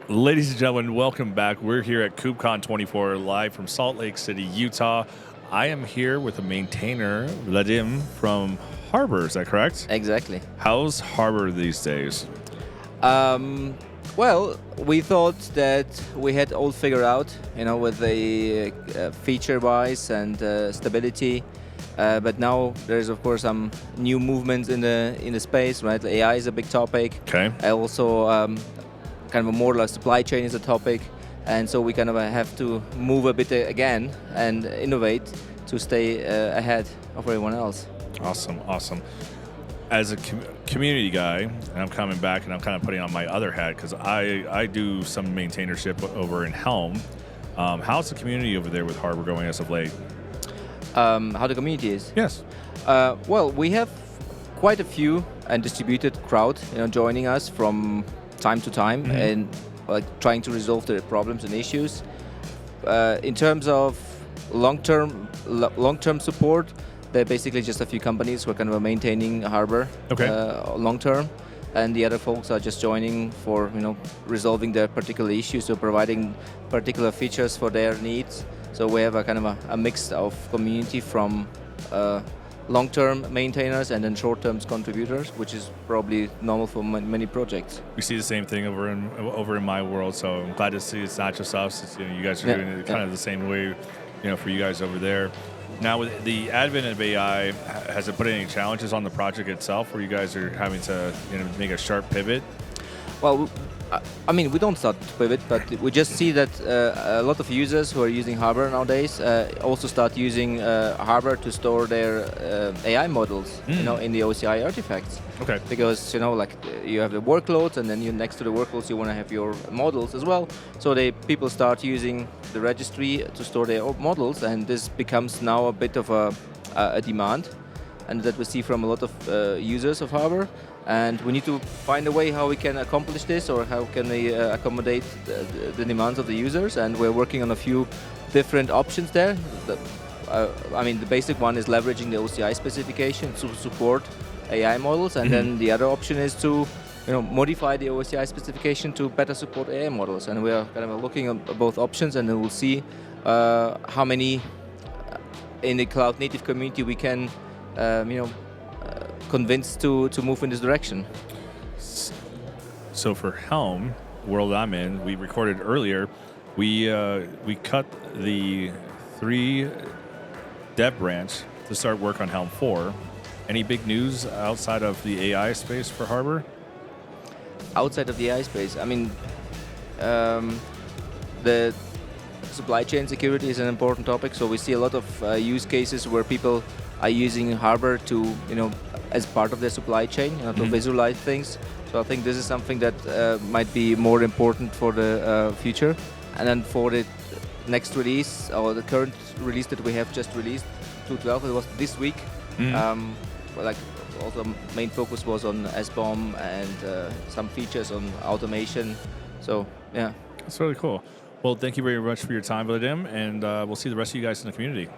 Ladies and gentlemen, welcome back. We're here at KubeCon 24, live from Salt Lake City, Utah. I am here with a maintainer, Vadim from Harbor. Is that correct? Exactly. How's Harbor these days? Well, we thought that we had all figured out, with the feature-wise and stability. But now there's of course some new movements in the space, right? AI is a big topic. Okay. Also, kind of a more like supply chain is a topic, and so we kind of have to move a bit again and innovate to stay ahead of everyone else. Awesome, awesome. As a community guy, and I'm coming back and I'm kind of putting on my other hat because I do some maintainership over in Helm. How's the community over there with Harbor going as of late? How the community is? Yes. Well, we have quite a few and distributed crowd, joining us from time to time, and trying to resolve the problems and issues. In terms of long-term support, there are basically just a few companies who are kind of maintaining Harbor long-term, and the other folks are just joining for resolving their particular issues or providing particular features for their needs. So we have a kind of a mix of community from long-term maintainers and then short-term contributors, which is probably normal for many projects. We see the same thing over in my world, so I'm glad to see it's not just us. It's, you guys are doing it kind of the same way, for you guys over there. Now, with the advent of AI, has it put any challenges on the project itself, where you guys are having to make a sharp pivot? Well, I mean, we don't start to pivot, but we just see that a lot of users who are using Harbor nowadays also start using Harbor to store their AI models, in the OCI artifacts. Okay. Because you have the workloads, and then next to the workloads you want to have your models as well. So people start using the registry to store their models, and this becomes now a bit of a demand, and that we see from a lot of users of Harbor. And we need to find a way how we can accomplish this, or how can we accommodate the demands of the users. And we're working on a few different options there. The basic one is leveraging the OCI specification to support AI models, and then the other option is to modify the OCI specification to better support AI models. And we are kind of looking at both options, and then we'll see how many in the cloud native community we can convinced to move in this direction. So for Helm, world I'm in, we recorded earlier, we cut the 3 dev branch to start work on Helm 4. Any big news outside of the AI space for Harbor? Outside of the AI space, the supply chain security is an important topic. So we see a lot of use cases where people are using Harbor to, as part of their supply chain, to visualize things. So I think this is something that might be more important for the future. And then for the next release, or the current release that we have just released, 2.12, it was this week. Also main focus was on SBOM and some features on automation. So yeah. That's really cool. Well, thank you very much for your time, Vadim, and we'll see the rest of you guys in the community.